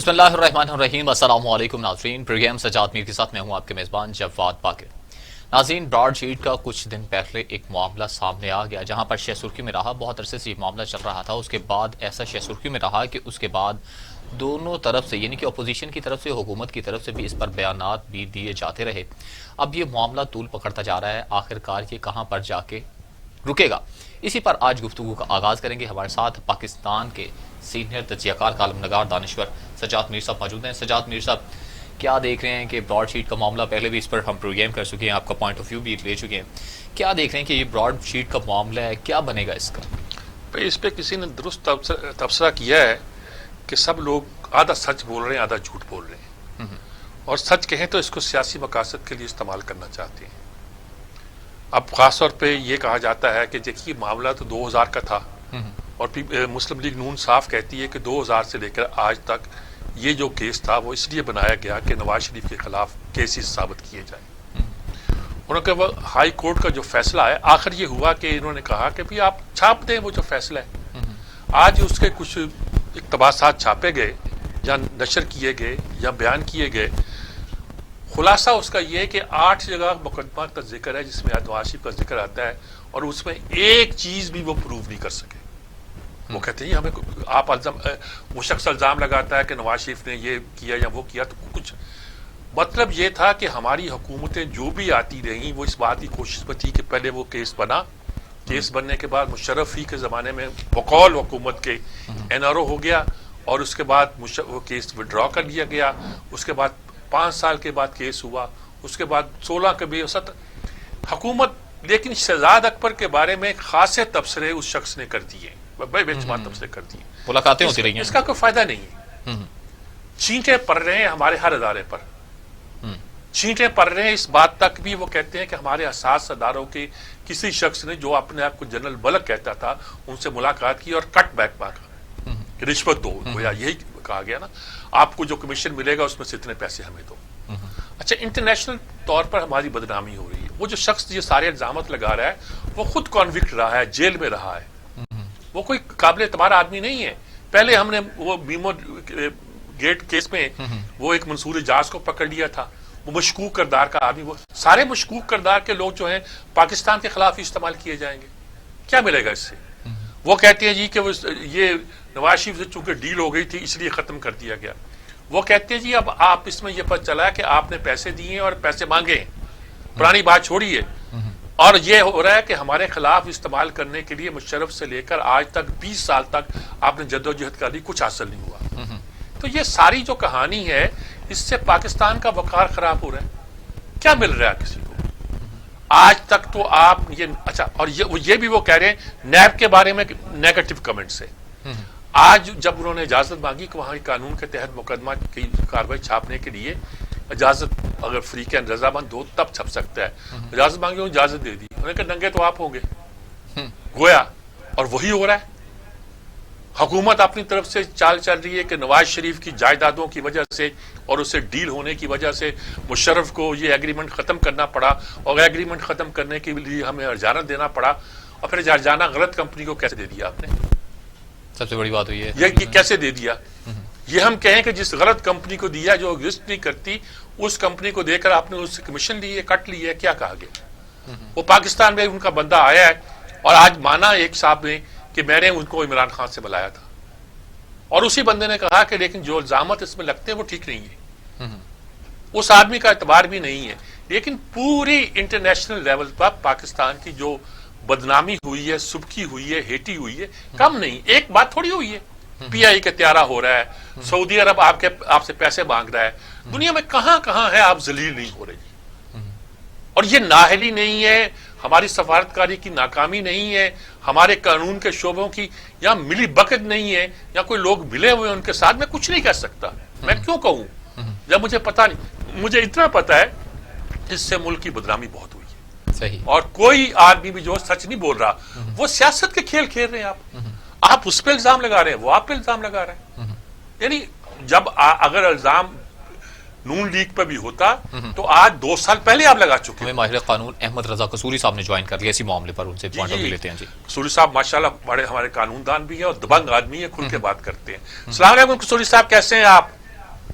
بسم اللہ الرحمن الرحیم، السلام علیکم ناظرین، پروگرام سجاد میر کے ساتھ میں ہوں آپ کے میزبان جواد باقر۔ ناظرین، براڈ شیٹ کا کچھ دن پہلے ایک معاملہ سامنے آ گیا جہاں پر شہ سرخی میں رہا، بہت عرصے سے یہ معاملہ چل رہا تھا۔ اس کے بعد ایسا شہ سرخی میں رہا کہ اس کے بعد دونوں طرف سے، یعنی کہ اپوزیشن کی طرف سے، حکومت کی طرف سے بھی اس پر بیانات بھی دیے جاتے رہے۔ اب یہ معاملہ طول پکڑتا جا رہا ہے، آخر کار یہ کہاں پر جا کے رکے گا؟ اسی پر آج گفتگو کا آغاز کریں گے۔ ہمارے ساتھ پاکستان کے سینئر تجزیہ کار، کالم نگار، دانشور سجاد میر صاحب موجود ہیں۔ سجاد میر صاحب، کیا دیکھ رہے ہیں کہ براڈ شیٹ کا معاملہ، پہلے بھی اس پر ہم پروگرام کر چکے ہیں، آپ کا پوائنٹ آف ویو بھی لے چکے ہیں، کیا دیکھ رہے ہیں کہ یہ براڈ شیٹ کا معاملہ ہے، کیا بنے گا اس کا؟ اس پہ کسی نے درست تبصرہ کیا ہے کہ سب لوگ آدھا سچ بول رہے ہیں، آدھا جھوٹ بول رہے ہیں، اور سچ کہیں تو اس کو سیاسی مقاصد کے لیے استعمال کرنا چاہتے ہیں۔ اب خاص طور پہ یہ کہا جاتا ہے کہ دیکھیے معاملہ تو 2000 کا تھا، اور مسلم لیگ نون صاف کہتی ہے کہ 2000 سے لے کر آج تک یہ جو کیس تھا وہ اس لیے بنایا گیا کہ نواز شریف کے خلاف کیسز ثابت کیے جائیں۔ انہوں نے کہا ہائی کورٹ کا جو فیصلہ ہے، آخر یہ ہوا کہ انہوں نے کہا کہ بھی آپ چھاپ دیں وہ جو فیصلہ ہے۔ آج اس کے کچھ اقتباسات چھاپے گئے یا نشر کیے گئے یا بیان کیے گئے، خلاصہ اس کا یہ ہے کہ 8 جگہ مقدمہ کا ذکر ہے جس میں نواز شریف کا ذکر آتا ہے، اور اس میں ایک چیز بھی وہ پروو نہیں کر سکے۔ وہ کہتے ہیں ہمیں آپ وہ شخص الزام لگاتا ہے کہ نواز شریف نے یہ کیا یا وہ کیا، تو کچھ مطلب یہ تھا کہ ہماری حکومتیں جو بھی آتی رہیں وہ اس بات کی کوشش میں تھی کہ پہلے وہ کیس بنا، کیس بننے کے بعد مشرف ہی کے زمانے میں بقول حکومت کے NRO ہو گیا، اور اس کے بعد وہ کیس وڈرا کر لیا گیا۔ اس کے بعد 5 سال کے بعد کیس ہوا، اس کے بعد 16 کے بھی حکومت، لیکن شہزاد اکبر کے بارے میں خاصے تبصرے اس شخص نے کر دیے، بے شمار تبصرے کر دیے۔ ملاقاتیں ہوتی رہی ہیں، اس کا کوئی فائدہ نہیں ہے۔ چینٹیں پڑ رہے ہیں ہمارے ہر ادارے پر، چینٹیں پڑ رہے ہیں، اس بات تک بھی وہ کہتے ہیں کہ ہمارے حساس اداروں کے کسی شخص نے جو اپنے آپ کو جنرل ملک کہتا تھا ان سے ملاقات کی اور کٹ بیک مانگا کہ رشوت دو، گویا یہی کہا گیا نا، آپ کو جو کمیشن ملے گا اس میں سے اتنے پیسے ہمیں دو۔ اچھا، انٹرنیشنل طور پر ہماری بدنامی ہو رہی ہے۔ وہ جو شخص یہ سارے الزامات لگا رہا ہے وہ خود کنوکٹ رہا ہے، جیل میں رہا ہے، وہ کوئی قابل اعتبار آدمی نہیں ہے۔ پہلے ہم نے وہ بیمو گیٹ کیس میں وہ ایک منصور اجاز کو پکڑ لیا تھا، وہ مشکوک کردار کا آدمی، وہ سارے مشکوک کردار کے لوگ جو ہیں پاکستان کے خلاف ہی استعمال کیے جائیں گے، کیا ملے گا اس سے؟ وہ کہتے ہیں جی کہ یہ نواز شریف سے چونکہ ڈیل ہو گئی تھی اس لیے ختم کر دیا گیا۔ وہ کہتے ہیں جی اب آپ اس میں یہ پتہ چلا کہ آپ نے پیسے دیے اور پیسے مانگے ہیں، پرانی بات چھوڑیے، اور یہ ہو رہا ہے کہ ہمارے خلاف استعمال کرنے کے لیے مشرف سے لے کر آج تک 20 سال تک آپ نے جدوجہد کر لی، کچھ حاصل نہیں ہوا۔ تو یہ ساری جو کہانی ہے اس سے پاکستان کا وقار خراب ہو رہا ہے، کیا مل رہا ہے کسی کو؟ آج تک تو آپ یہ اچھا، اور یہ بھی وہ کہہ رہے ہیں نیب کے بارے میں نیگیٹو کمنٹ سے۔ آج جب انہوں نے اجازت مانگی کہ وہاں قانون کے تحت مقدمہ کی کاروائی چھاپنے کے لیے اجازت اگر فری اینڈ رضامند ہو تب چھپ سکتا ہے، اجازت مانگی انہوں نے اجازت دے دی، انہوں نے کہا ننگے تو آپ ہوں گے، گویا، اور وہی ہو رہا ہے۔ حکومت اپنی طرف سے چال چل رہی ہے کہ نواز شریف کی جائیدادوں کی وجہ سے اور اسے ڈیل ہونے کی وجہ سے مشرف کو یہ ایگریمنٹ ختم کرنا پڑا، اور ایگریمنٹ ختم کرنے کے لیے ہمیں ارجانہ دینا پڑا، اور پھر ارجانہ غلط کمپنی کو کیسے دے دیا آپ نے؟ سب سے بڑی بات ہوئی ہے یہ کیسے دے دیا؟ یہ ہم کہیں کہ جس غلط کمپنی کو دیا جو ایگزسٹ نہیں کرتی، اس کمپنی کو دے کر آپ نے اس سے کمیشن لی ہے، کٹ لی ہے، کیا کہا گیا؟ وہ پاکستان میں ان کا بندہ آیا ہے، اور آج مانا ایک صاحب نے کہ میں نے ان کو عمران خان سے بلایا تھا، اور اسی بندے نے کہا کہ لیکن جو الزامات اس میں لگتے ہیں وہ ٹھیک نہیں ہے، اس آدمی کا اعتبار بھی نہیں ہے۔ لیکن پوری انٹرنیشنل لیول پر پاکستان کی جو بدنامی ہوئی ہے، سبکی ہوئی ہے، ہیٹی ہوئی ہے، کم نہیں، ایک بات تھوڑی ہوئی ہے۔ PI کا تیارہ ہو رہا ہے، سعودی عرب آپ سے پیسے مانگ رہا ہے، دنیا میں کہاں کہاں ہے آپ ذلیل نہیں ہو رہی، اور یہ نااہلی نہیں ہے، ہماری سفارتکاری کی ناکامی نہیں ہے، ہمارے قانون کے شعبوں کی یا ملی بکت نہیں ہے، یا کوئی لوگ ملے ہوئے ان کے ساتھ، میں کچھ نہیں کہہ سکتا، میں کیوں کہوں جب مجھے پتا نہیں؟ مجھے اتنا پتا ہے اس سے ملک کی بدنامی بہت ہوئی ہے، صحیح، اور کوئی آدمی بھی جو سچ نہیں بول رہا، وہ سیاست کے کھیل کھیل رہے ہیں، آپ اس پہ الزام لگا رہے ہیں، وہ آپ پہ الزام لگا رہے ہیں۔ یعنی جب اگر الزام نون لیگ پہ بھی ہوتا تو آج 2 سال پہلے آپ لگا چکے ہیں۔ ماہر قانون احمد رضا قصوری صاحب نے جوائن کر لیا اسی معاملے پر، ان سے پوائنٹ آف ویو لیتے ہیں۔ جی قصوری صاحب ماشاءاللہ بڑے ہمارے قانون دان بھی ہیں اور دبنگ آدمی ہیں، کھل کے بات کرتے ہیں۔ السلام علیکم قصوری صاحب، کیسے ہیں آپ؟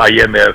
IMF,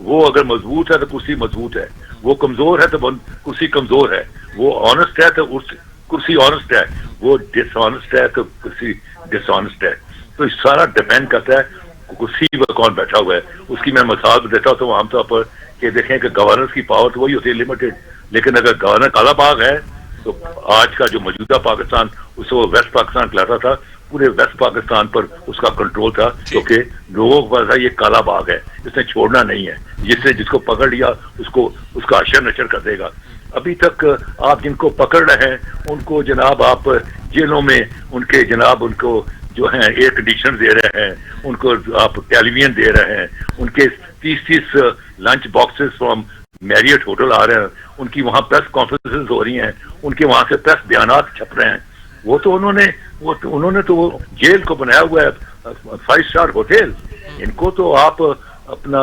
وہ اگر مضبوط ہے تو کرسی مضبوط ہے, وہ کمزور ہے تو کرسی کمزور ہے, وہ آنےسٹ ہے تو کرسی آنےسٹ ہے, وہ ڈس آنےسٹ ہے تو کرسی ڈس آنےسٹ ہے. تو یہ سارا ڈپینڈ کرتا ہے کرسی پر کون بیٹھا ہوا ہے. اس کی میں مثال دیتا ہوں عام طور پر کہ دیکھیں کہ گورنر کی پاور تو وہی ہوتی ہے لمیٹڈ, لیکن اگر گورنر کالا باغ ہے تو آج کا جو موجودہ پاکستان اسے وہ ویسٹ پاکستان کہلاتا تھا, پورے ویسٹ پاکستان پر اس کا کنٹرول تھا, کیونکہ لوگوں کو پتا یہ کالا باغ ہے, اس نے چھوڑنا نہیں ہے, جس کو پکڑ لیا اس کا اشر نشر کر دے گا. ابھی تک آپ جن کو پکڑ رہے ہیں ان کو جناب آپ جیلوں میں ان کو جو ہیں ایئر کنڈیشن دے رہے ہیں, ان کو آپ ٹیلی ویژن دے رہے ہیں, ان کے 30 lunch boxes from Marriott hotel آ رہے ہیں, ان کی وہاں پریس کانفرنسز ہو رہی ہیں, ان کے وہاں سے پریس بیانات چھپ رہے ہیں. وہ تو انہوں نے تو وہ جیل کو بنایا ہوا ہے 5 اسٹار ہوٹل. ان کو تو آپ اپنا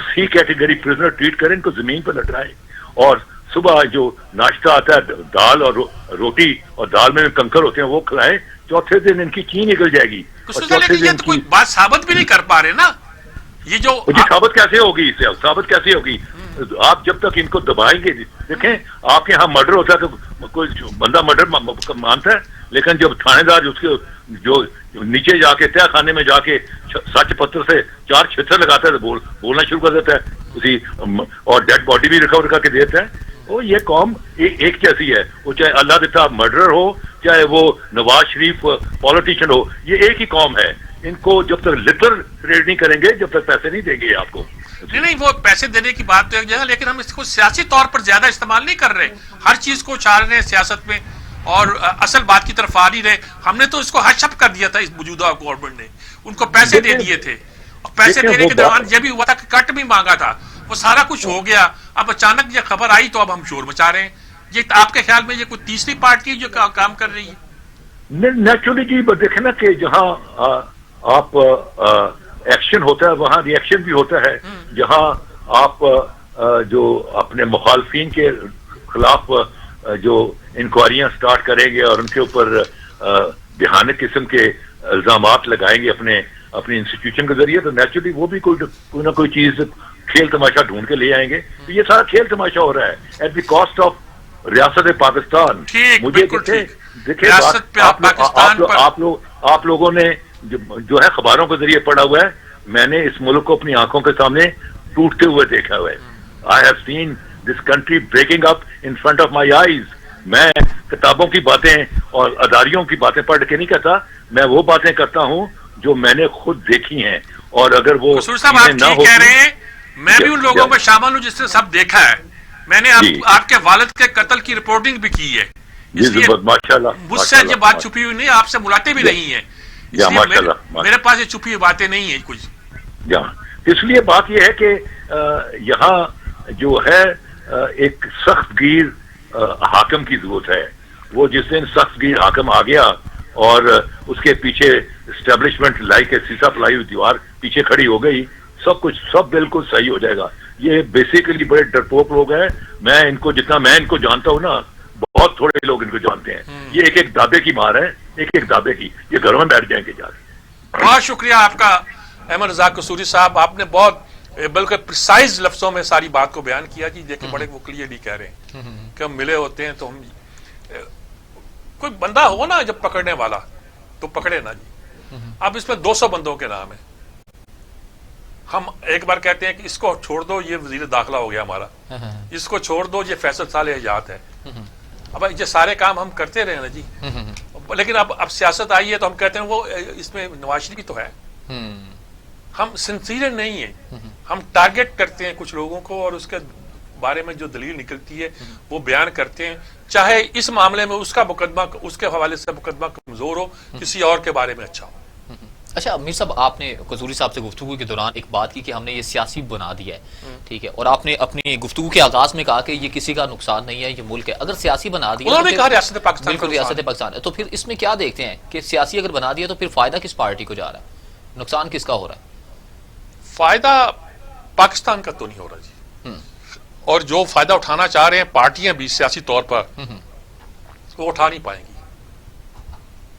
سی کیٹیگری پرزنر ٹریٹ کریں, ان کو زمین پہ لٹائیں, اور صبح جو ناشتہ آتا ہے دال اور روٹی اور دال میں کنکر ہوتے ہیں وہ کھلائیں, چوتھے دن ان کی چین نکل جائے گی. یہ تو کوئی بات ثابت بھی نہیں کر پا رہے نا, یہ جو ثابت کیسے ہوگی, اس سے ثابت کیسے ہوگی؟ آپ جب تک ان کو دبائیں گے, دیکھیں آپ کے یہاں مرڈر ہوتا ہے تو کوئی بندہ مرڈر مانتا ہے, لیکن جب تھانے دار اس کے جو نیچے جا کے تہ خانے میں جا کے سچ پتر سے 4 چھتر لگاتا ہے تو بولنا شروع کر دیتا ہے اسی, اور ڈیڈ باڈی بھی ریکور کر کے دیتا ہے. وہ یہ قوم ایک جیسی ہے, وہ چاہے اللہ دیتا مرڈر ہو چاہے وہ نواز شریف پالیٹیشین ہو, یہ ایک ہی قوم ہے. ان کو جب تک لٹر ٹریڈ نہیں کریں گے جب تک پیسے نہیں دیں گے آپ کو. نہیں وہ پیسے دینے کی بات تو ایک جگہ, لیکن ہم اس کو سیاسی طور پر زیادہ استعمال نہیں کر رہے, ہر چیز کو اچھال رہے ہیں سیاست میں اور اصل بات کی طرف آ نہیں رہے. ہم نے تو اس کو ہش اپ کر دیا تھا اس موجودہ گورنمنٹ نے, ان کو پیسے دے دیے تھے, اور پیسے دینے کے دوران یہ بھی ہوا تھا کہ کٹ بھی مانگا تھا, وہ سارا کچھ ہو گیا. اب اچانک یہ خبر آئی تو اب ہم شور مچا رہے ہیں. یہ آپ کے خیال میں یہ کوئی تیسری پارٹی جو کام کر رہی ہے؟ نیچرلی جی دیکھیں نا کہ جہاں آپ ایکشن ہوتا ہے وہاں ری ایکشن بھی ہوتا ہے. جہاں آپ جو اپنے مخالفین کے خلاف جو انکوائریاں سٹارٹ کریں گے اور ان کے اوپر بہانے قسم کے الزامات لگائیں گے اپنے انسٹیٹیوشن کے ذریعے, تو نیچرلی وہ بھی کوئی نہ کوئی چیز کھیل تماشا ڈھونڈ کے لے آئیں گے. تو یہ سارا کھیل تماشا ہو رہا ہے ایٹ دی کاسٹ آف ریاست پاکستان. مجھے دیکھیں آپ لوگوں نے جو ہے خبروں کے ذریعے پڑھا ہوا ہے, میں نے اس ملک کو اپنی آنکھوں کے سامنے ٹوٹتے ہوئے دیکھا ہوا ہے. I have seen this country breaking up in front of my eyes. میں کتابوں کی باتیں اور اداریوں کی باتیں پڑھ کے نہیں کہتا, میں وہ باتیں کرتا ہوں جو میں نے خود دیکھی ہیں. اور اگر وہ نہ ہو, کہہ رہے ہیں میں بھی ان لوگوں میں شامل ہوں جس نے سب دیکھا ہے. میں نے آپ کے والد کے قتل کی رپورٹنگ بھی کی ہے, مجھ سے یہ بات چھپی ہوئی نہیں, آپ سے ملاقاتیں بھی نہیں ہیں, میرے پاس یہ چھپی ہوئی باتیں نہیں ہیں کچھ. اس لیے بات یہ ہے کہ یہاں جو ہے ایک سخت گیر حاکم کی ضرورت ہے. وہ جس دن سخت گیر حاکم آ گیا اور اس کے پیچھے اسٹیبلشمنٹ لائک سیسا پلائی ہوئی دیوار پیچھے کھڑی ہو گئی, سب بالکل صحیح ہو جائے گا. یہ بیسیکلی بڑے ڈرپوک لوگ ہیں. میں ان کو جانتا ہوں نا, بہت تھوڑے لوگ ان کو جانتے ہیں. یہ ایک دابے کی مار ہے, ایک دابے کی, یہ گھروں میں بیٹھ جائیں گے جا کے. بہت شکریہ آپ کا احمد رضا قصوری صاحب, آپ نے بہت بلکہ پریسائز لفظوں میں ساری بات کو بیان کیا جی. دیکھیں بڑے وہ کلیئرلی کہہ رہے ہیں کہ ہم ملے ہوتے ہیں تو ہم کوئی بندہ ہو نا جب پکڑنے والا تو پکڑے نا جی. اب اس میں 200 بندوں کے نام ہیں. ہم ایک بار کہتے ہیں کہ اس کو چھوڑ دو, یہ وزیر داخلہ ہو گیا ہمارا, اس کو چھوڑ دو, یہ فیصل صالح حجات ہے. اب یہ سارے کام ہم کرتے رہے نا جی, لیکن اب سیاست آئی ہے تو ہم کہتے ہیں وہ اس میں نواز شریف بھی تو ہے. ہم سنسیئر نہیں ہیں, ہم ٹارگٹ کرتے ہیں کچھ لوگوں کو اور اس کے بارے میں جو دلیل نکلتی ہے وہ بیان کرتے ہیں, چاہے اس معاملے میں اس کا مقدمہ اس کے حوالے سے مقدمہ کمزور ہو, کسی اور کے بارے میں اچھا ہو. اچھا امیر صاحب, آپ نے قصوری صاحب سے گفتگو کے دوران ایک بات کی کہ ہم نے یہ سیاسی بنا دیا ہے, ٹھیک ہے, اور آپ نے اپنی گفتگو کے آغاز میں کہا کہ یہ کسی کا نقصان نہیں ہے, یہ ملک ہے. اگر سیاسی بنا دیا, انہوں نے کہا ریاست پاکستان, بالکل ریاست پاکستان ہے, تو پھر اس میں کیا دیکھتے ہیں کہ سیاسی اگر بنا دیا تو پھر فائدہ کس پارٹی کو جا رہا ہے, نقصان کس کا ہو رہا ہے؟ فائدہ پاکستان کا تو نہیں ہو رہا جی, اور جو فائدہ اٹھانا چاہ رہے ہیں پارٹیاں بھی سیاسی طور پر وہ اٹھا نہیں پائیں گی.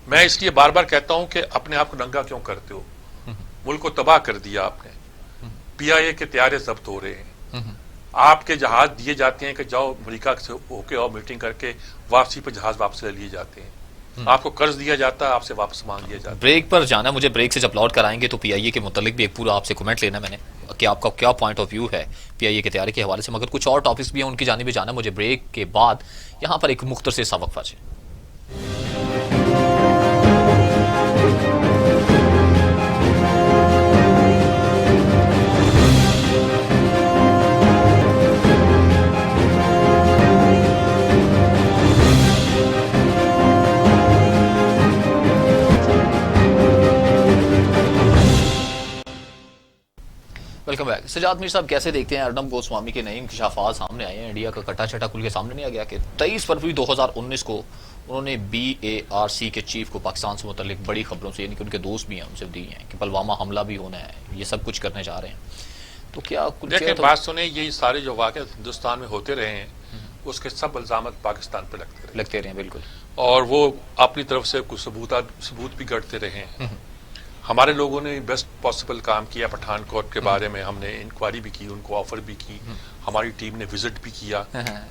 میں اس لیے بار بار کہتا ہوں کہ اپنے آپ کو ننگا کیوں کرتے ہو, ملک کو تباہ کر دیا آپ نے. PIA کے طیارے ضبط ہو رہے ہیں، آپ کے جہاز دیے جاتے ہیں کہ جاؤ امریکہ سے ہو کے اور میٹنگ کر کے واپسی پہ جہاز واپس لے لیے جاتے ہیں، آپ کو قرض دیا جاتا ہے، آپ سے واپس مانگ لیا جاتا ہے۔ بریک پر جانا، مجھے بریک سے جب لوٹ کر آئیں گے تو PIA کے متعلق بھی ایک پورا آپ سے کومنٹ لینا میں نے کہ آپ کا کیا پوائنٹ آف ویو ہے PIA کے طیارے کے حوالے سے، مگر کچھ اور ٹاپکس بھی ہیں ان کی جانب جانا مجھے بریک کے بعد۔ یہاں پر ایک مختصر سا وقفہ ہے۔ Welcome back. سجاد میر صاحب کیسے دیکھتے ہیں ارنب گوسوامی کے نئے انکشافات سامنے آئے ہیں؟ انڈیا کا کٹا چھٹا کھل کے سامنے نہیں آ گیا کہ 23 فروری 2019 کو انہوں نے BARC کے چیف کو پاکستان سے متعلق بڑی خبروں سے، یعنی کہ ان کے دوست بھی ہیں، ان سے دی ہیں کہ پلوامہ حملہ بھی ہونا ہے، یہ سب کچھ کرنے جا رہے ہیں۔ تو کیا دیکھیں بات سنیں، یہ سارے جو واقعات ہندوستان میں ہوتے رہے ہیں اس کے سب الزامات پاکستان پہ لگتے رہے ہیں، بالکل، اور وہ اپنی طرف سے کچھ ثبوت بھی گڑھتے رہے ہیں۔ ہمارے لوگوں نے بیسٹ پاسبل کام کیا، پٹھان کوٹ کے بارے میں ہم نے انکوائری بھی کی، ان کو آفر بھی کی، ہماری ٹیم نے وزٹ بھی کیا،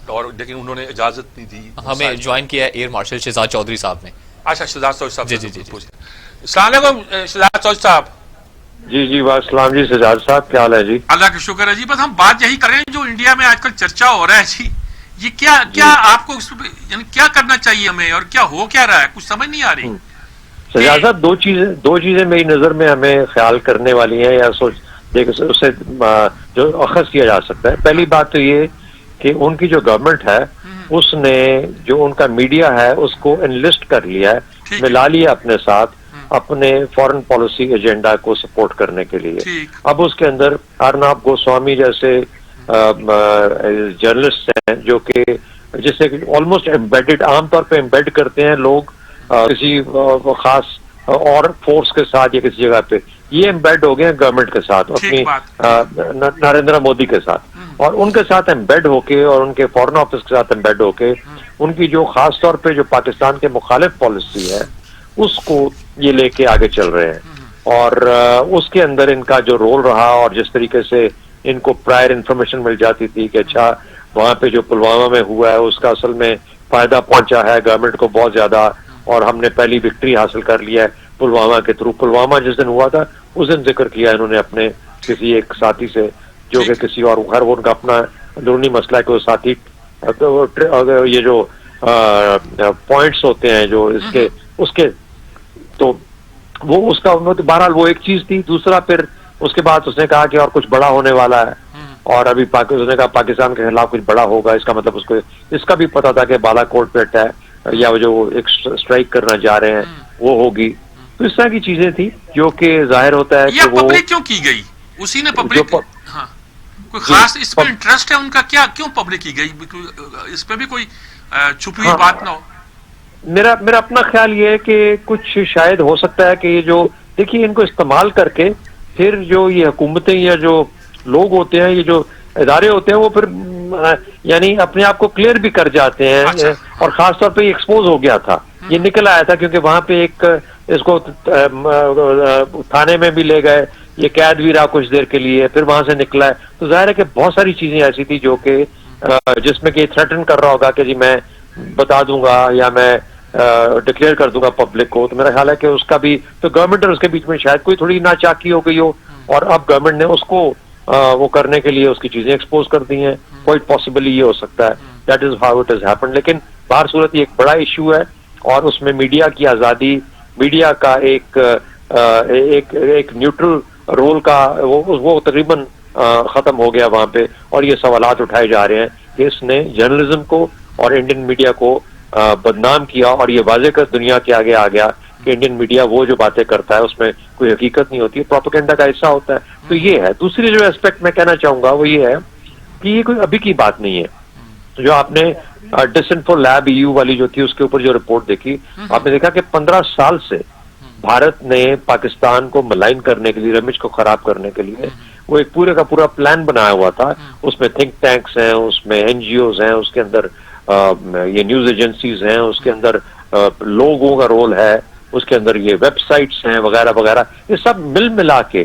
اور لیکن انہوں نے اجازت نہیں دی۔ ہمیں جوائن کیا ایئر مارشل شہزاد چودھری صاحب نے۔ اچھا، شہزاد چودھری صاحب، جی جی جی۔ السلام علیکم شہزاد چودھری صاحب۔ جی السلام جی شہزاد صاحب، کیا حال ہے جی؟ اللہ کا شکر ہے جی۔ بس ہم بات یہی کر رہے ہیں جو انڈیا میں آج کل چرچا ہو رہا ہے جی، یہ کیا آپ کو یعنی کیا کرنا چاہیے ہمیں، اور کیا ہو کیا رہا ہے، کچھ سمجھ نہیں آ رہی۔ شہزاد صاحب دو چیزیں میری نظر میں ہمیں خیال کرنے والی ہیں یا اس سے جو اخذ کیا جا سکتا ہے۔ پہلی بات تو یہ کہ ان کی جو گورنمنٹ ہے اس نے جو ان کا میڈیا ہے اس کو انلسٹ کر لیا ہے، ملا لیا اپنے ساتھ اپنے فارن پالیسی ایجنڈا کو سپورٹ کرنے کے لیے۔ اب اس کے اندر ارنب گوسوامی جیسے جرنلسٹ ہیں جو کہ جسے آلموسٹ امبیڈڈ، عام طور پہ امبیڈ کرتے ہیں لوگ کسی خاص اور فورس کے ساتھ یا کسی جگہ پہ، یہ امبیڈ ہو گئے ہیں گورنمنٹ کے ساتھ، اپنی نریندر مودی کے ساتھ، اور ان کے ساتھ امبیڈ ہو کے اور ان کے فورن آفس کے ساتھ امبیڈ ہو کے ان کی جو خاص طور پہ جو پاکستان کے مخالف پالیسی ہے اس کو یہ لے کے آگے چل رہے ہیں، اور اس کے اندر ان کا جو رول رہا اور جس طریقے سے ان کو پرائر انفارمیشن مل جاتی تھی کہ اچھا وہاں پہ جو پلوامہ میں ہوا ہے اس کا اصل میں فائدہ پہنچا ہے گورنمنٹ کو بہت زیادہ، اور ہم نے پہلی وکٹری حاصل کر لیا ہے پلوامہ کے تھرو۔ پلوامہ جس دن ہوا تھا اس دن ذکر کیا انہوں نے اپنے کسی ایک ساتھی سے، جو کہ کسی اور گھر، وہ ان کا اپنا اندرونی مسئلہ ہے کہ وہ ساتھی یہ جو پوائنٹس ہوتے ہیں جو اس کے تو وہ اس کا بہرحال وہ ایک چیز تھی۔ دوسرا پھر اس کے بعد اس نے کہا کہ اور کچھ بڑا ہونے والا ہے، اور ابھی اس نے کہا پاکستان کے خلاف کچھ بڑا ہوگا، اس کا مطلب اس کا بھی پتا تھا کہ بالا کوٹ پہ یا جو ایک اسٹرائک کرنا جا رہے ہیں وہ ہوگی۔ تو اس طرح کی چیزیں تھی جو کہ ظاہر ہوتا ہے کہ وہ پبلک کیوں کی گئی، اسی نے پبلک کوئی خاص اس میں انٹرسٹ ہے ان کا، کیوں پبلک کی گئی، اس پہ بھی کوئی چھپی ہوئی بات نہ ہو۔ میرا اپنا خیال یہ ہے کہ کچھ شاید ہو سکتا ہے کہ یہ جو دیکھیے ان کو استعمال کر کے پھر جو یہ حکومتیں یا جو لوگ ہوتے ہیں، یہ جو ادارے ہوتے ہیں، وہ پھر یعنی اپنے آپ کو کلیئر بھی کر جاتے ہیں، اور خاص طور پہ یہ ایکسپوز ہو گیا تھا، یہ نکل آیا تھا کیونکہ وہاں پہ ایک اس کو تھانے میں بھی لے گئے، یہ قید بھی رہا کچھ دیر کے لیے، پھر وہاں سے نکلا ہے، تو ظاہر ہے کہ بہت ساری چیزیں ایسی تھی جو کہ جس میں کہ یہ تھریٹن کر رہا ہوگا کہ جی میں بتا دوں گا یا میں ڈکلیئر کر دوں گا پبلک کو۔ تو میرا خیال ہے کہ اس کا بھی تو گورنمنٹ اور اس کے بیچ میں شاید کوئی تھوڑی ناچاکی ہو گئی ہو، اور اب گورنمنٹ نے اس کو وہ کرنے کے لیے اس کی چیزیں ایکسپوز کر دی ہیں۔ کوئی پاسبلی یہ ہو سکتا ہے، that is how it has happened. لیکن باہر صورت یہ ایک بڑا ایشو ہے، اور اس میں میڈیا کی آزادی، میڈیا کا ایک نیوٹرل رول کا وہ تقریباً ختم ہو گیا وہاں پہ، اور یہ سوالات اٹھائے جا رہے ہیں کہ اس نے جرنلزم کو اور انڈین میڈیا کو بدنام کیا، اور یہ واضح کر دنیا کے آگے آ گیا کہ انڈین میڈیا وہ جو باتیں کرتا ہے اس میں کوئی حقیقت نہیں ہوتی، پروپیگنڈا کا حصہ ہوتا ہے۔ تو یہ ہے۔ دوسری جو اسپیکٹ میں کہنا چاہوں گا وہ یہ ہے کہ یہ کوئی ابھی کی بات نہیں ہے۔ جو آپ نے ڈسنفو لیب EU والی جو تھی اس کے اوپر جو رپورٹ دیکھی، آپ نے دیکھا کہ 15 سال سے بھارت نے پاکستان کو ملائن کرنے کے لیے، رمج کو خراب کرنے کے لیے وہ ایک پورے کا پورا پلان بنایا ہوا تھا۔ اس میں تھنک ٹینکس ہیں، اس میں NGOs ہیں، اس کے اندر یہ نیوز ایجنسیز ہیں، اس کے اندر لوگوں کا رول ہے، اس کے اندر یہ ویب سائٹس ہیں وغیرہ وغیرہ، یہ سب ملا کے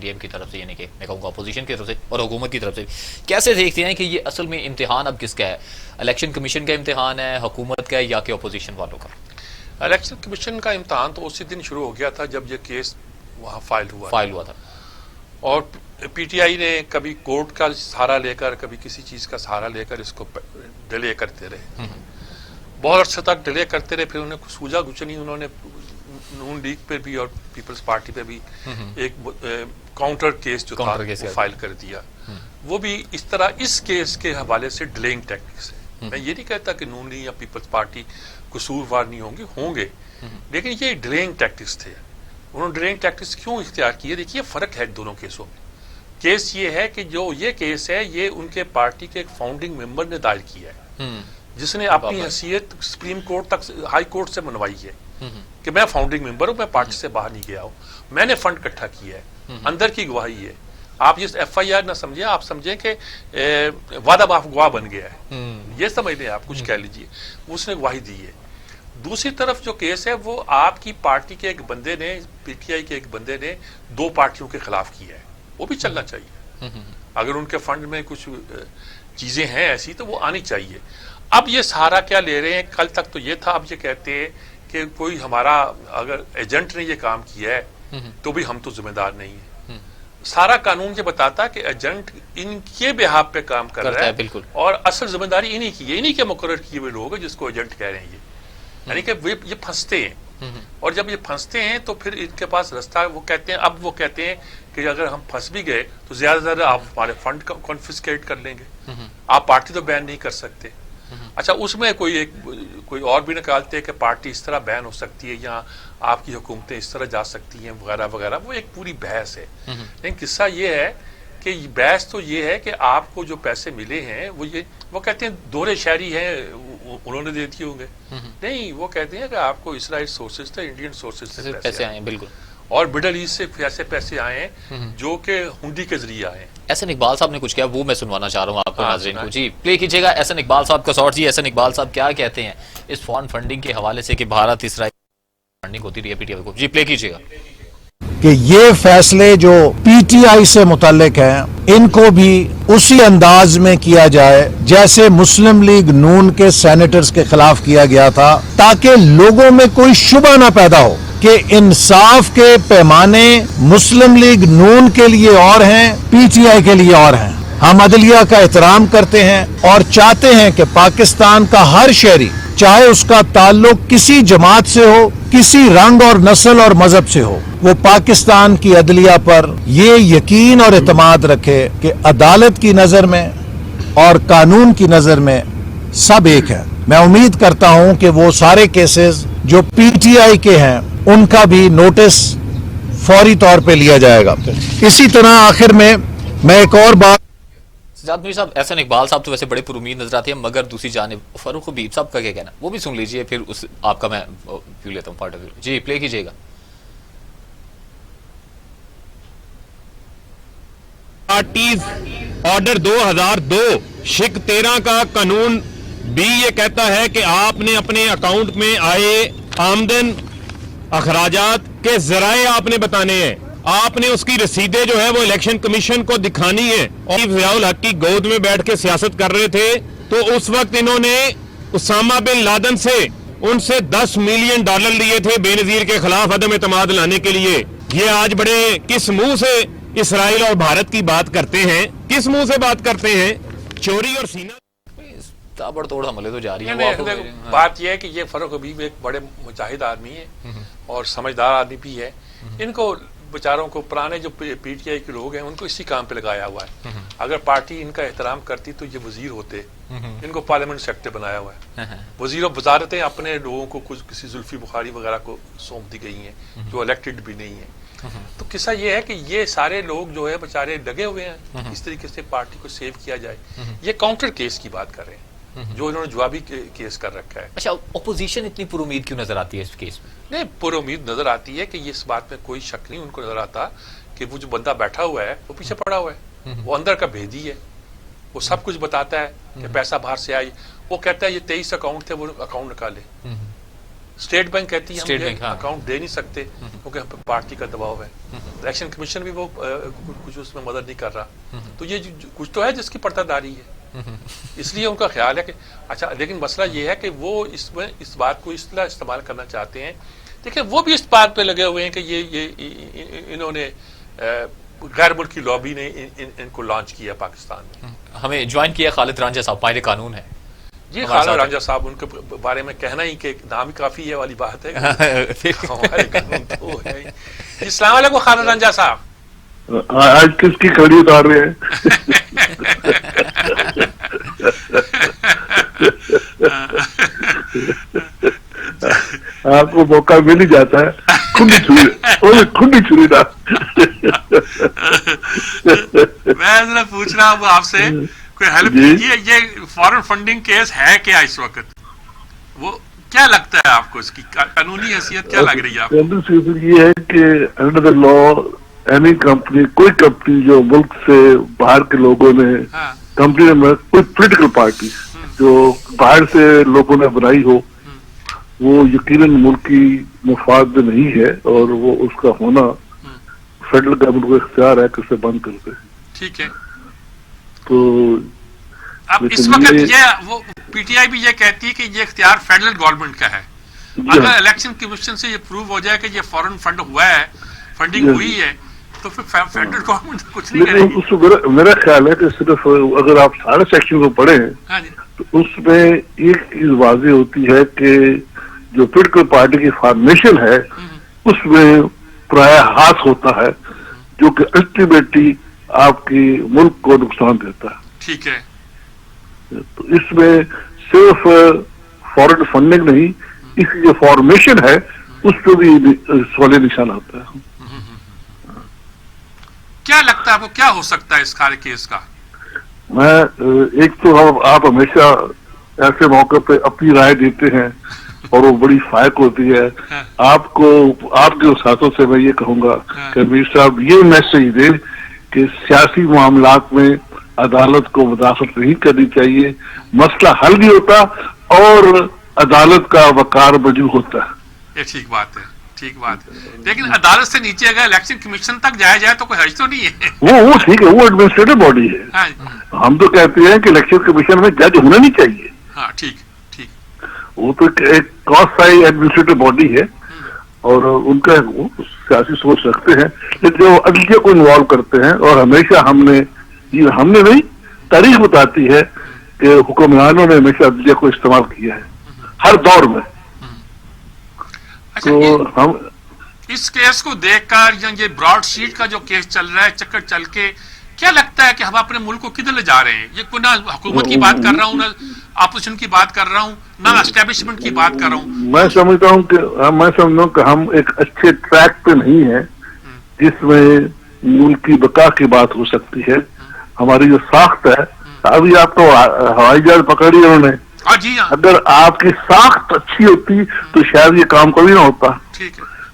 پی ایم کی طرف سے، یعنی کہ میں کہوں گا اپوزیشن کی طرف سے اور حکومت کی طرف سے، کیسے دیکھتے ہیں کہ یہ اصل میں امتحان اب کس کا ہے؟ الیکشن کمیشن کا امتحان ہے، حکومت کا ہے، یا کہ اپوزیشن والوں کا؟ الیکشن کمیشن کا امتحان تو اسی دن شروع ہو گیا تھا جب یہ کیس وہاں فائل ہوا تھا، اور پی ٹی آئی نے کبھی کورٹ کا سہارا لے کر، کبھی کسی چیز کا سہارا لے کر اس کو ڈیلے کرتے رہے، بہت عرصے تک ڈیلے کرتے رہے. پھر انہیں کچھ سوجا کچھ نہیں، انہوں نے نون لیگ پہ بھی اور پیپلز پارٹی پہ بھی ایک کاؤنٹر کیس جو تھا وہ فائل کر دیا. وہ بھی اس طرح اس کیس کے حوالے سے ڈیلیئنگ ٹیکٹکس ہے. میں یہ نہیں کہتا کہ نون لیگ یا پیپلز پارٹی قصوروار نہیں ہوں گے، لیکن یہ ڈیلیئنگ ٹیکٹکس تھے. انہوں نے ڈیلیئنگ ٹیکٹکس کیوں اختیار کیے؟ دیکھیے فرق ہے دونوں کیسوں میں. کیس یہ ہے کہ جو یہ کیس ہے یہ ان کے پارٹی کے ایک فاؤنڈنگ ممبر نے دائر کیا ہے، جس نے اپنی حیثیت سپریم کورٹ تک، ہائی کورٹ سے منوائی ہے کہ میں فاؤنڈنگ ممبر ہوں، میں پارٹی سے باہر نہیں گیا ہوں، میں نے فنڈ اکٹھا کیا ہے، اندر کی گواہی ہے. آپ یہ ایف آئی آر نہ سمجھیں، آپ سمجھیں کہ وعدہ باف گواہ بن گیا ہے، یہ سمجھ لیں، آپ کچھ کہہ لیجئے، اس نے گواہی دی ہے. دوسری طرف جو کیس ہے وہ آپ کی پارٹی کے ایک بندے نے، پی ٹی آئی کے ایک بندے نے دو پارٹیوں کے خلاف کیا ہے. وہ بھی چلنا چاہیے، اگر ان کے فنڈ میں کچھ چیزیں ہیں ایسی تو وہ آنی چاہیے. اب یہ سہارا کیا لے رہے ہیں؟ کل تک تو یہ تھا، اب یہ کہتے ہیں کہ کوئی ہمارا اگر ایجنٹ نے یہ کام کیا ہے تو بھی ہم تو ذمہ دار نہیں ہیں. سارا قانون یہ بتاتا کہ ایجنٹ ان کے بہاف پہ کام کر رہا ہے، بالکل، اور اصل ذمہ داری انہی کی ہے، انہی کے مقرر کیے ہوئے لوگ ہیں جس کو ایجنٹ کہہ رہے ہیں. یعنی کہ یہ پھنستے ہیں، اور جب یہ پھنستے ہیں تو پھر ان کے پاس رستہ، وہ کہتے ہیں کہ اگر ہم پھنس بھی گئے تو زیادہ سے زیادہ آپ ہمارے فنڈ کانفسکیٹ کر لیں گے، آپ پارٹی تو بین نہیں کر سکتے. اچھا، اس میں کوئی اور بھی نکالتے ہیں کہ پارٹی اس طرح بین ہو سکتی ہے یا آپ کی حکومتیں اس طرح جا سکتی ہیں وغیرہ وغیرہ. وہ ایک پوری بحث ہے. لیکن قصہ یہ ہے کہ بحث تو یہ ہے کہ آپ کو جو پیسے ملے ہیں وہ کہتے ہیں دوہرے شہری ہیں، انہوں نے دے دیے ہوں گے. نہیں، وہ کہتے ہیں کہ آپ کو اسرائیل سورسز سے، انڈین سورسز سے پیسے آئے، بالکل، اور مڈل ایسٹ سے ایسے پیسے آئے ہیں جو کہ ہنڈی کے ذریعے آئے ہیں. احسن اقبال صاحب نے کچھ کیا، وہ میں سنوانا چاہ رہا ہوں آپ کو ناظرین کو. جی پلے کیجیے گا احسن اقبال صاحب کا شارٹ. جی احسن اقبال صاحب کیا کہتے ہیں اس فارن فنڈنگ کے حوالے سے کہ بھارت اسرائیل فنڈنگ ہوتی رہی ہے پی ٹی آئی کو؟ جی پلے کیجیے گا. کہ یہ فیصلے جو پی ٹی آئی سے متعلق ہیں ان کو بھی اسی انداز میں کیا جائے جیسے مسلم لیگ نون کے سینیٹرز کے خلاف کیا گیا تھا، تاکہ لوگوں میں کوئی شبہ نہ پیدا ہو کہ انصاف کے پیمانے مسلم لیگ نون کے لیے اور ہیں، پی ٹی آئی کے لیے اور ہیں. ہم عدلیہ کا احترام کرتے ہیں اور چاہتے ہیں کہ پاکستان کا ہر شہری، چاہے اس کا تعلق کسی جماعت سے ہو، کسی رنگ اور نسل اور مذہب سے ہو، وہ پاکستان کی عدلیہ پر یہ یقین اور اعتماد رکھے کہ عدالت کی نظر میں اور قانون کی نظر میں سب ایک ہے. میں امید کرتا ہوں کہ وہ سارے کیسز جو پی ٹی آئی کے ہیں ان کا بھی نوٹس فوری طور پہ لیا جائے گا. اسی طرح آخر میں ایک اور بات، سجاد میر صاحب، احسن اقبال صاحب تو ویسے بڑے پر امید نظر آتے ہیں، مگر دوسری جانب فاروق حبیب صاحب کا کیا کہنا، وہ بھی سن لیجئے، پھر آپ کا میں ویو لیتا ہوں، پارٹ آف ویو. جی پلے کیجیے گا. پارٹیز آرڈر 2002 شک 13 کا قانون بھی یہ کہتا ہے کہ آپ نے اپنے اکاؤنٹ میں آئے آمدن اخراجات کے ذرائع آپ نے بتانے ہیں. آپ نے اس کی رسیدیں جو ہے وہ الیکشن کمیشن کو دکھانی ہے. اور ضیاء الحق کی گود میں بیٹھ کے سیاست کر رہے تھے تو اس وقت انہوں نے اسامہ بن لادن سے ان سے $10 ملین لیے تھے بے نظیر کے خلاف عدم اعتماد لانے کے لیے. یہ آج بڑے کس منہ سے اسرائیل اور بھارت کی بات کرتے ہیں، کس منہ سے بات کرتے ہیں؟ چوری اور سینہ تابڑ توڑ حملے تو جاری ہیں. بات یہ ہے کہ یہ فاروق حبیب ایک بڑے مجاہد آدمی ہے اور سمجھدار آدمی بھی ہے. ان کو بیچاروں کو، پرانے جو پی ٹی آئی کے لوگ ہیں، ان کو اسی کام پہ لگایا ہوا ہے. اگر پارٹی ان کا احترام کرتی تو یہ وزیر ہوتے. ان کو پارلیمنٹ سیکٹر بنایا ہوا ہے. وزیر و وزارتیں اپنے لوگوں کو کچھ کسی زلفی بخاری وغیرہ کو سونپ دی گئی ہیں جو الیکٹڈ بھی نہیں ہیں. تو قصہ یہ ہے کہ یہ سارے لوگ جو ہے بیچارے لگے ہوئے ہیں اس طریقے سے پارٹی کو سیو کیا جائے. یہ کاؤنٹر کیس کی بات کر رہے ہیں جو انہوں نے جوابی کیس کر رکھا ہے. اچھا، اپوزیشن اتنی پر امید کیوں نظر آتی ہے اس کیس میں؟ نہیں، پر امید نظر آتی ہے کہ یہ اس بات میں کوئی شک نہیں ان کو نظر آتا کہ وہ جو بندہ بیٹھا ہوا ہے وہ پیچھے پڑا ہوا ہے، وہ اندر کا بھیدی ہے، وہ سب کچھ بتاتا ہے کہ پیسہ باہر سے آئی. وہ کہتا ہے یہ 23 اکاؤنٹ تھے، وہ اکاؤنٹ نکالے. اسٹیٹ بینک کہتی ہے اسٹیٹ ہم بینک، یہ ہاں۔ اکاؤنٹ دے نہیں سکتے کیونکہ ہم پہ پارٹی کا دباؤ ہے، الیکشن کمیشن بھی وہ کچھ اس میں مدد نہیں کر رہا، تو یہ کچھ تو ہے جس کی پردہ داری ہے، اس لیے ان کا خیال ہے کہ اچھا، لیکن مسئلہ یہ ہے کہ وہ اس میں اس بات کو اس طرح استعمال کرنا چاہتے ہیں. دیکھیں وہ بھی اس بات پہ لگے ہوئے ہیں کہ یہ انہوں نے غیر ملکی لابی نے ان کو لانچ کیا پاکستان میں. ہمیں جوائن کیا خالد رانجھا صاحب، ماہر قانون ہے. جی خالد رانجھا صاحب، ان کے بارے میں کہنا ہی کہ نام ہی کافی ہے والی بات ہے. ہمارے قانون تو ہے ہی. السلام علیکم خالد رانجھا صاحب. آج کس کی کھڑی اتار رہے ہیں؟ آپ کو موقع مل ہی جاتا ہے، کھنڈی چھری نا. میں ذرا پوچھ رہا ہوں آپ سے کوئی ہیلپ کیجیے، یہ فارن فنڈنگ کیس ہے کیا اس وقت؟ وہ کیا لگتا ہے آپ کو، اس کی قانونی حیثیت کیا لگ رہی ہے آپ کو؟ یہ ہے کہ under the law any company, کوئی کمپنی جو ملک سے باہر کے لوگوں نے کمپنی میں کوئی پولیٹیکل پارٹی جو باہر سے لوگوں نے بنائی ہو، وہ یقیناً ملکی مفاد میں نہیں ہے، اور وہ اس کا ہونا فیڈرل گورنمنٹ کو اختیار ہے کہ اسے بند کر دے. ٹھیک ہے. تو اب اس وقت یہ وہ پی ٹی آئی بھی یہ کہتی ہے کہ یہ اختیار فیڈرل گورنمنٹ کا ہے. اگر الیکشن کمیشن سے یہ پروو ہو جائے کہ یہ فورن فنڈ ہوا ہے، فنڈنگ ہوئی ہے، تو پھر فیڈرل گورنمنٹ کچھ نہیں کرے گی. میرا خیال ہے کہ صرف اگر آپ سارے سیکشن کو پڑھیں تو اس میں ایک چیز واضح ہوتی ہے کہ جو پولیٹیکل پارٹی کی فارمیشن ہے اس میں پرایا ہاتھ ہوتا ہے، جو کہ الٹیمیٹلی آپ کی ملک کو نقصان دیتا ہے. ٹھیک ہے. تو اس میں صرف فورن فنڈنگ نہیں، اس کی جو فارمیشن ہے اس پہ بھی سوال نشان آتا ہے. کیا لگتا ہے آپ کو کیا ہو سکتا ہے اس سارے کیس کا؟ میں ایک تو آپ ہمیشہ ایسے موقع پہ اپنی رائے دیتے ہیں اور وہ بڑی فائق ہوتی ہے. آپ کو آپ کے ساتھوں سے میں یہ کہوں گا کہ امیر صاحب یہ میسج دیں کہ سیاسی معاملات میں عدالت کو مداخلت نہیں کرنی چاہیے. مسئلہ حل نہیں ہوتا اور عدالت کا وقار بجو ہوتا ہے. یہ ٹھیک بات ہے، ٹھیک بات ہے. لیکن عدالت سے نیچے اگر الیکشن کمیشن تک جایا جائے تو کوئی حرج تو نہیں ہے. وہ ٹھیک ہے، وہ ایڈمنسٹریٹو باڈی ہے. ہم تو کہتے ہیں کہ الیکشن کمیشن میں جج ہونا نہیں چاہیے. ہاں ٹھیک ٹھیک. وہ تو ایک کاسٹ سائی ایڈمنسٹریٹو باڈی ہے اور ان کا وہ سیاسی سوچ رکھتے ہیں، لیکن جو عدلیہ کو انوالو کرتے ہیں. اور ہمیشہ ہم نے نہیں، تاریخ بتاتی ہے کہ حکمرانوں نے ہمیشہ عدلیہ کو استعمال کیا ہے ہر دور میں. تو ہم اس کیس کو دیکھ کر یہ براڈ شیٹ کا جو کیس چل رہا ہے، چکر چل کے کیا لگتا ہے کہ ہم اپنے ملک کو کدھر لے جا رہے ہیں؟ یہ کوئی نہ حکومت کی بات کر رہا ہوں، نہ اپوزیشن کی بات کر رہا ہوں، نہ اسٹیبلشمنٹ کی بات کر رہا ہوں. میں سمجھتا ہوں کہ ہم ایک اچھے ٹریک پہ نہیں ہیں جس میں ملک کی بقا کی بات ہو سکتی ہے. ہماری جو ساخت ہے، ابھی آپ کو ہوائی جہاز پکڑی انہوں نے، اگر آپ کی ساخت اچھی ہوتی تو شاید یہ کام کبھی نہ ہوتا.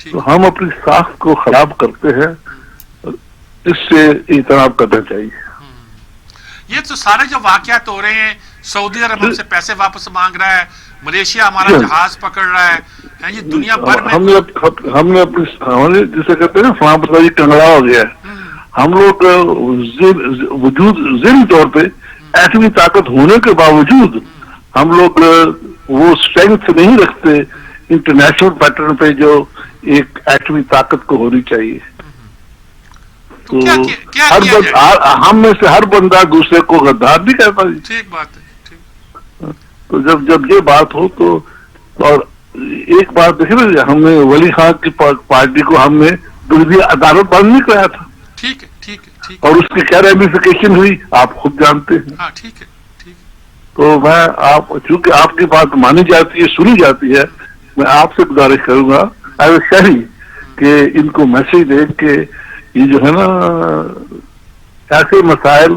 تو ہم اپنی ساخت کو خراب کرتے ہیں، اس سے اجتناب کرنا چاہیے. یہ تو سارے جو واقعات ہو رہے ہیں، سعودی عرب ہم سے پیسے واپس مانگ رہا ہے، ملیشیا ہمارا جہاز پکڑ رہا ہے، یہ دنیا بھر میں ہم نے اپنی جسے کہتے ہیں نا فلاں پتہ یہ کنگڑا ہو گیا ہے. ہم لوگ وجود ذہنی طور پہ ایٹمی طاقت ہونے کے باوجود ہم لوگ وہ اسٹرینتھ نہیں رکھتے انٹرنیشنل پیٹرن پہ جو ایک ایٹمی طاقت کو ہونی چاہیے. تو ہم میں سے ہر بندہ دوسرے کو غدار نہیں کہتا. ٹھیک بات ہے. تو جب یہ بات ہو تو، اور ایک بات دیکھیں نا، ہم نے ولی خان کی پارٹی کو ہم نے عدالت بند نہیں کرایا تھا. ٹھیک ہے ٹھیک ہے. اور اس کی کیا ریمیفیکیشن ہوئی آپ خود جانتے ہیں. ہاں ٹھیک ہے. تو میں چونکہ آپ کی بات مانی جاتی ہے، سنی جاتی ہے، میں آپ سے گزارش کروں گا ایز اے شہری کہ ان کو میسج دیں کہ یہ جو ہے نا ایسے مسائل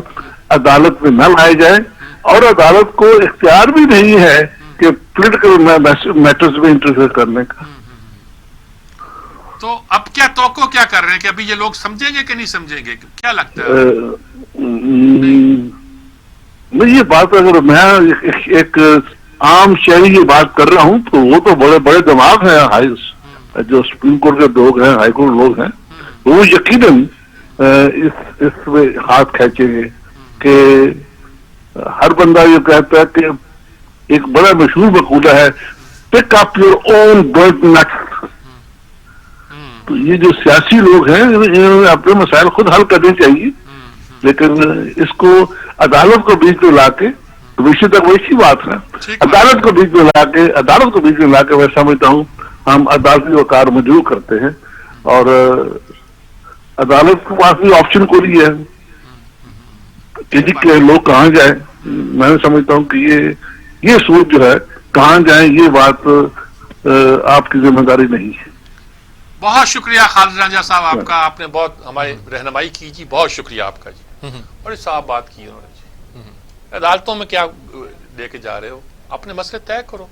عدالت میں نہ لائے جائیں، اور عدالت کو اختیار بھی نہیں ہے کہ پولیٹیکل میٹرز میں انٹرفیئر کرنے کا. تو اب کیا توقع کیا کر رہے ہیں کہ ابھی یہ لوگ سمجھیں گے کہ نہیں سمجھیں گے؟ کیا لگتا ہے؟ میں یہ بات اگر میں ایک عام شہری یہ بات کر رہا ہوں تو وہ تو بڑے بڑے دماغ ہیں جو سپریم کورٹ کے لوگ ہیں، ہائی کورٹ لوگ ہیں، وہ یقیناً اس میں ہاتھ کھینچیں گے کہ ہر بندہ یہ کہتا ہے کہ ایک بڑا مشہور مقولہ ہے pick up your own bird nuts. تو یہ جو سیاسی لوگ ہیں انہوں نے اپنے مسائل خود حل کرنے چاہیے، لیکن اس کو عدالت کو بیچ میں لا کے بھشیہ تک ویسی بات ہے، عدالت کو بیچ میں لا کے میں سمجھتا ہوں ہم عدالتی وقار مجروح کرتے ہیں، اور عدالت کے پاس بھی آپشن کو نہیں ہے کہ لوگ کہاں جائیں. میں سمجھتا ہوں کہ یہ سوچ جو ہے کہاں جائیں یہ بات آپ کی ذمہ داری نہیں ہے. بہت شکریہ خالد رانجھا صاحب آپ کا، آپ نے بہت ہماری رہنمائی کی جی، بہت شکریہ آپ کا جی. بڑی صاف بات کی انہوں نے جی. عدالتوں میں کیا لے کے جا رہے ہو، اپنے مسئلے طے کرو.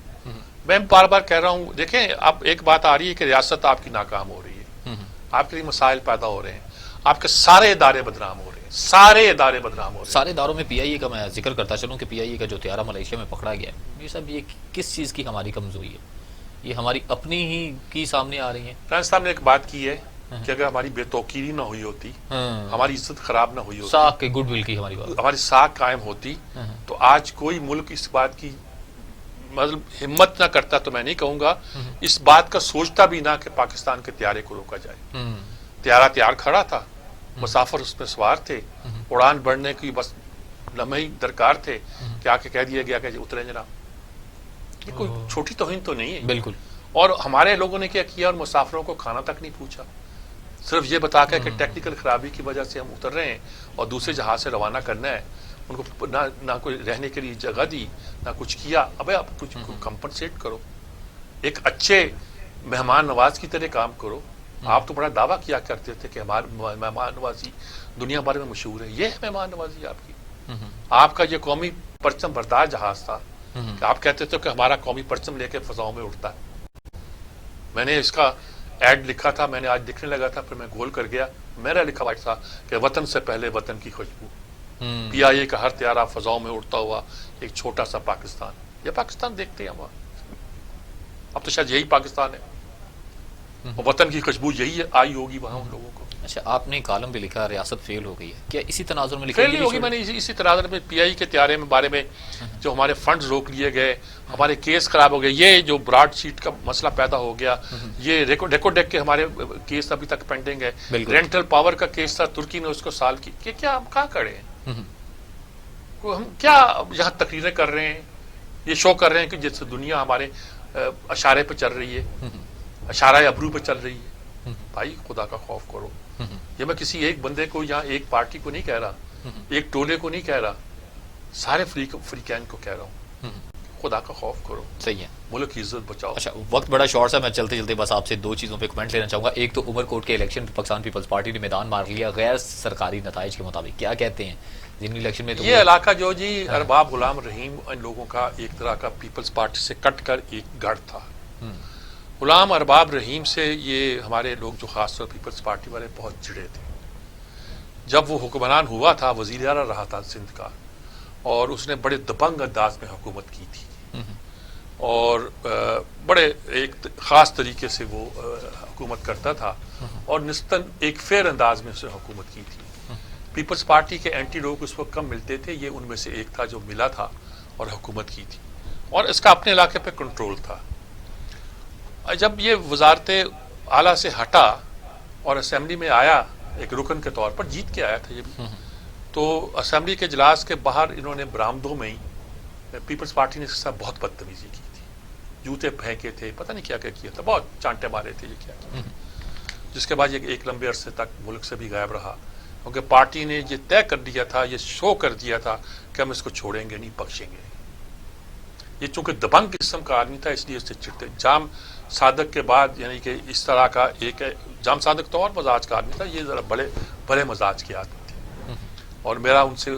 میں بار بار کہہ رہا ہوں، دیکھیں اب ایک بات آ رہی ہے کہ ریاست آپ کی ناکام ہو رہی ہے، آپ کے لیے مسائل پیدا ہو رہے ہیں، آپ کے سارے ادارے بدنام ہو رہے ہیں، سارے اداروں میں پی آئی اے کا میں ذکر کرتا چلوں کہ پی آئی اے کا جو طیارہ ملیشیا میں پکڑا گیا ہے، یہ سب یہ کس چیز کی ہماری کمزوری ہے؟ یہ ہماری اپنی ہی کی سامنے آ رہی ہیں. رانجھا صاحب نے ایک بات کی ہے کہ اگر ہماری بے توقیری نہ ہوئی ہوتی، ہماری عزت خراب نہ ہوئی ہوتی، ساکھ کے گڈ ول کی ہماری ساکھ قائم ہوتی، تو آج کوئی ملک اس بات کی مطلب ہمت نہ کرتا، تو میں نہیں کہوں گا اس بات کا سوچتا بھی نہ کہ پاکستان کے طیارے کو روکا جائے. طیارہ تیار کھڑا تھا، مسافر اس میں سوار تھے، اڑان بڑھنے کی بس لمحے درکار تھے کہ آ کے کہہ دیا گیا کہ اتریں جناب. یہ کوئی چھوٹی توہین تو نہیں ہے بالکل. اور ہمارے لوگوں نے کیا کیا، اور مسافروں کو کھانا تک نہیں پوچھا، صرف یہ بتا کے کہ ٹیکنیکل خرابی کی وجہ سے ہم اتر رہے ہیں اور دوسرے جہاز سے روانہ کرنا ہے. ان کو نہ کوئی رہنے کے لیے جگہ دی، نہ کچھ کیا. ابے آپ کچھ کمپنسیٹ کرو، ایک اچھے مہمان نواز کی طرح کام کرو. آپ تو بڑا دعویٰ کیا کرتے تھے کہ ہماری مہمان نوازی دنیا بھر میں مشہور ہے. یہ ہے مہمان نوازی آپ کی؟ آپ کا یہ قومی پرچم بردار جہاز تھا کہ آپ کہتے تھے کہ ہمارا قومی پرچم لے کے فضاؤں میں اڑتا ہے. میں نے اس کا ایڈ لکھا تھا، میں نے آج لکھنے لگا تھا، پھر میں گول کر گیا. میرا لکھا ہوا تھا کہ وطن سے پہلے وطن کی خوشبو. پی آئی اے کا ہر طیارہ فضاؤں میں اڑتا ہوا ایک چھوٹا سا پاکستان. یہ پاکستان دیکھتے ہیں ہم، اب تو شاید یہی پاکستان ہے، اور وطن کی خوشبو یہی آئی ہوگی وہاں ان لوگوں کو. اچھا، آپ نے کالم بھی لکھا ریاست فیل ہو گئی ہے، کیا اسی تناظر میں لکھا؟ فیل نہیں ہوگی، میں نے اسی تناظر میں پی آئی کے طیارے میں بارے میں جو ہمارے فنڈز روک لیے گئے، ہمارے کیس خراب ہو گئے، یہ جو براڈ شیٹ کا مسئلہ پیدا ہو گیا، یہ ریکوڈیک کے ہمارے کیس ابھی تک پینڈنگ ہے. رینٹل پاور کا کیس تھا، ترکی نے اس کو سال کی کہ کیا ہم کہاں کھڑے ہیں؟ ہم کیا یہاں تقریریں کر رہے ہیں، یہ شو کر رہے ہیں کہ جس سے دنیا ہمارے اشارے پہ چل رہی ہے، اشارہ ابرو پہ چل رہی ہے. بھائی خدا کا خوف کرو. یہ میں کسی ایک بندے کو یا ایک پارٹی کو نہیں کہہ رہا، ایک ٹولے کو نہیں کہہ رہا، سارے فریقین کو کہہ رہا ہوں، خدا کا خوف کرو. صحیح ہے، ملک کی عزت بچاؤ. اچھا، وقت بڑا شارٹ ہے، میں چلتے چلتے بس آپ سے دو چیزوں پہ کمنٹ لینا چاہوں گا. ایک تو عمر کوٹ کے الیکشن پہ پاکستان پیپلز پارٹی نے میدان مار لیا غیر سرکاری نتائج کے مطابق، کیا کہتے ہیں؟ ضمنی الیکشن میں تو یہ علاقہ جو جی ارباب غلام رحیم ان لوگوں کا ایک طرح کا پیپلز پارٹی سے کٹ کر ایک گڑھ تھا. غلام ارباب رحیم سے یہ ہمارے لوگ جو خاص طور پیپلز پارٹی والے بہت جڑے تھے. جب وہ حکمران ہوا تھا، وزیر اعلیٰ رہا تھا سندھ کا، اور اس نے بڑے دبنگ انداز میں حکومت کی تھی، اور بڑے ایک خاص طریقے سے وہ حکومت کرتا تھا، اور نسبتاً ایک فیئر انداز میں اس نے حکومت کی تھی. پیپلز پارٹی کے اینٹی لوگ اس وقت کم ملتے تھے، یہ ان میں سے ایک تھا جو ملا تھا اور حکومت کی تھی، اور اس کا اپنے علاقے پہ کنٹرول تھا. جب یہ وزارت اعلیٰ سے ہٹا اور اسمبلی میں آیا ایک رکن کے طور پر، جیت کے آیا تھا یہ بھی، تو اسمبلی کے اجلاس کے باہر انہوں نے برآمدوں میں ہی پیپلز پارٹی نے اس کے ساتھ بہت بدتمیزی کی تھی، جوتے پھینکے تھے، پتہ نہیں کیا کیا کیا تھا، بہت چانٹے مارے تھے. یہ کیا جس کے بعد یہ ایک لمبے عرصے تک ملک سے بھی غائب رہا، کیونکہ پارٹی نے یہ طے کر دیا تھا، یہ شو کر دیا تھا کہ ہم اس کو چھوڑیں گے نہیں، بخشیں گے. یہ چونکہ دبنگ قسم کا آدمی تھا، اس لیے اس سے چڑتے. جام صادق کے بعد یعنی کہ اس طرح کا ایک جام صادق تو اور مزاج کا آدمی تھا، یہ ذرا بڑے مزاج کے آدمی تھے، اور میرا ان سے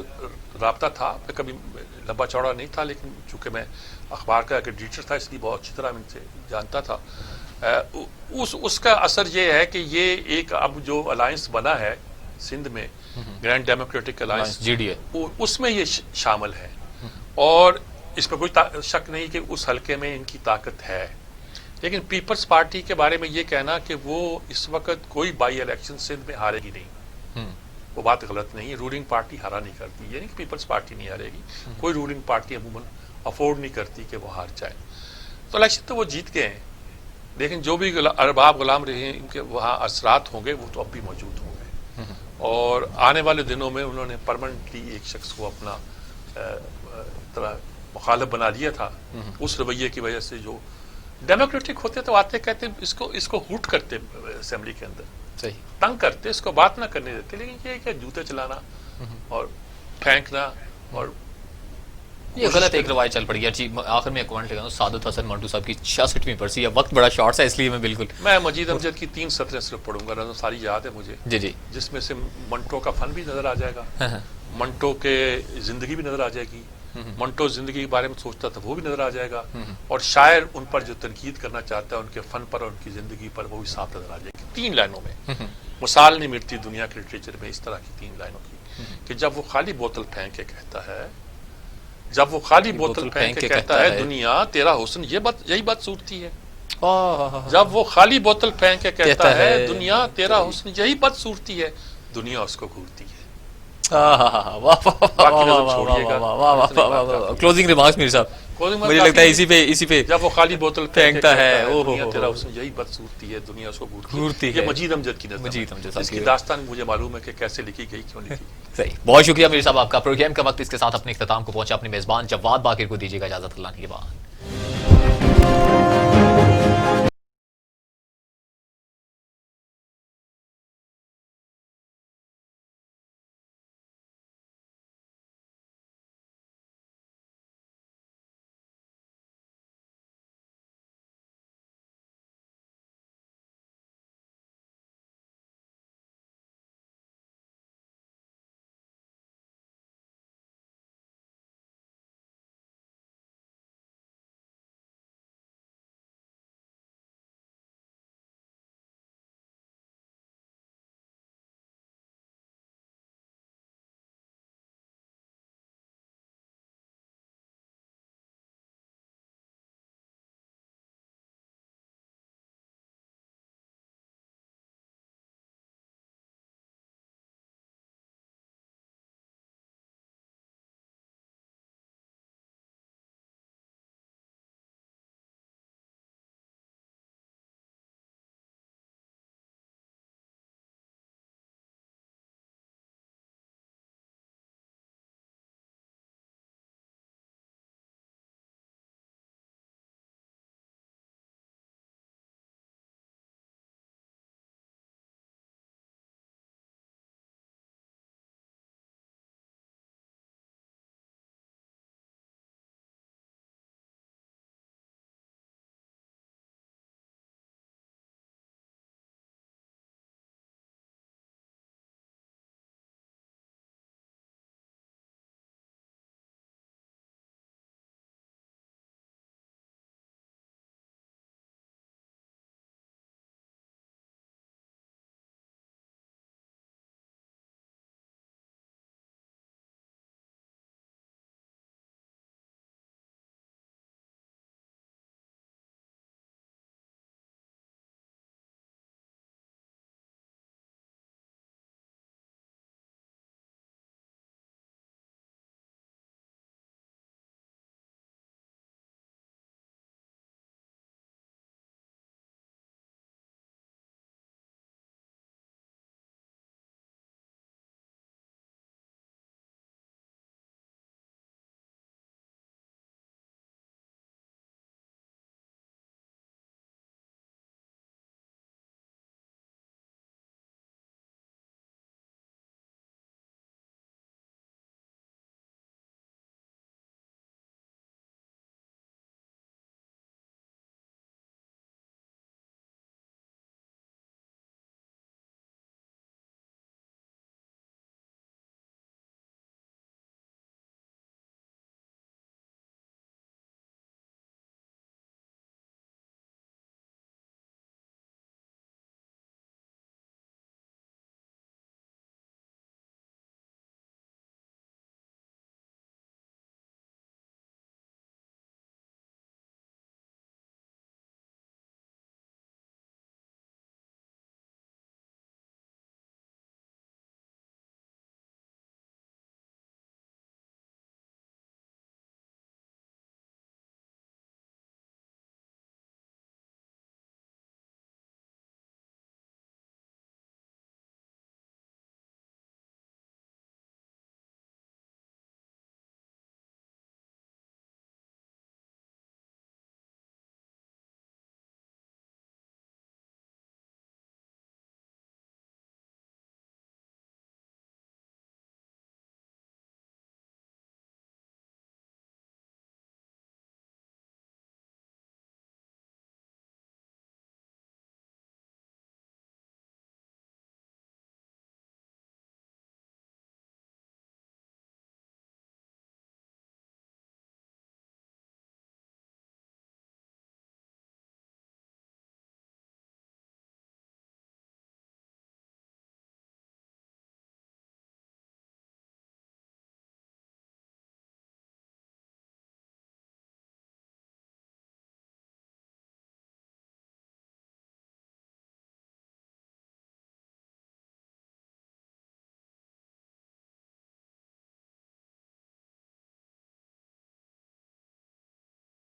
رابطہ تھا. میں کبھی لمبا چوڑا نہیں تھا، لیکن چونکہ میں اخبار کا ایک ایڈیٹر تھا، اس لیے بہت اچھی طرح میں ان سے جانتا تھا. اس کا اثر یہ ہے کہ یہ ایک اب جو الائنس بنا ہے سندھ میں، grand democratic alliance, G D A, اس میں یہ شامل ہے. اور اس میں کوئی شک نہیں کہ اس حلقے میں ان کی طاقت ہے، لیکن پیپلز پارٹی کے بارے میں یہ کہنا کہ وہ اس وقت کوئی بائی الیکشن سندھ میں ہارے گی نہیں، وہ بات غلط نہیں ہے. رولنگ پارٹی ہارا نہیں کرتی، یہ نہیں کہ پیپلز پارٹی نہیں ہارے گی، کوئی رولنگ پارٹی عموماً افورڈ نہیں کرتی کہ وہ ہار جائے. تو الیکشن تو وہ جیت گئے ہیں، لیکن جو بھی ارباب غلام رہے ہیں ان کے وہاں اثرات ہوں گے، وہ تو اب بھی موجود ہوں گے. اور آنے والے دنوں میں انہوں نے پرماننٹلی ایک شخص کو اپنا طرح مخالف بنا دیا تھا. اس رویے کی وجہ سے جو ڈیموکریٹک ہوتے تو آتے کہتے اس کو ہوٹ کرتے اسمبلی کے اندر، صحیح تنگ کرتے، اس کو بات نہ کرنے دیتے. لیکن یہ کہ جوتے چلانا اور پھینکنا اور یہ غلط ایک روایت چل پڑی ہے. جی آخر میں ایک کمنٹ لگا ہوں، سعادت حسن منٹو صاحب کی 66ویں برسی ہے. وقت بڑا شارٹ ہے اس لیے میں مجید امجد کی 3 سطریں صرف پڑھوں گا، نظم ساری یاد ہے مجھے، جی جس میں سے منٹو کا فن بھی نظر آ جائے گا، منٹو کے زندگی بھی نظر آ جائے گی، منٹو زندگی کے بارے میں سوچتا تھا وہ بھی نظر آ جائے گا، اور شاعر ان پر جو تنقید کرنا چاہتا ہے ان کے فن پر اور ان کی زندگی پر، وہ بھی صاف نظر آ جائے گی. 3 لائنوں میں مثال نہیں ملتی دنیا کے لٹریچر میں اس طرح کی 3 لائنوں کی، کہ جب وہ خالی بوتل پھینک کے کہتا ہے، جب وہ خالی بوتل پھینک کے کہتا ہے دنیا تیرا حسن یہی بات صورتی ہے. جب وہ خالی بوتل پھینک کے کہتا ہے دنیا تیرا حسن یہی بات صورتی ہے، دنیا اس کو گھورتی ہے. کلوزنگ ریمارکس میر صاحب، مجھے لگتا ہے اسی پہ جب وہ خالی بوتل پھینکتا ہے دنیا تیرا حسن یہی بات صورتی ہے، دنیا اس کو گھورتی ہے. یہ مجید امجد کی نظم، اس کی داستان مجھے معلوم ہے کہ کیسے لکھی گئی، کیوں لکھی گئی. صحیح، بہت شکریہ میر صاحب آپ کا. پروگرام کا وقت اس کے ساتھ اپنے اختتام کو پہنچا. اپنے میزبان جواد باقر کو دیجیے گا اجازت. اللہ کے بعد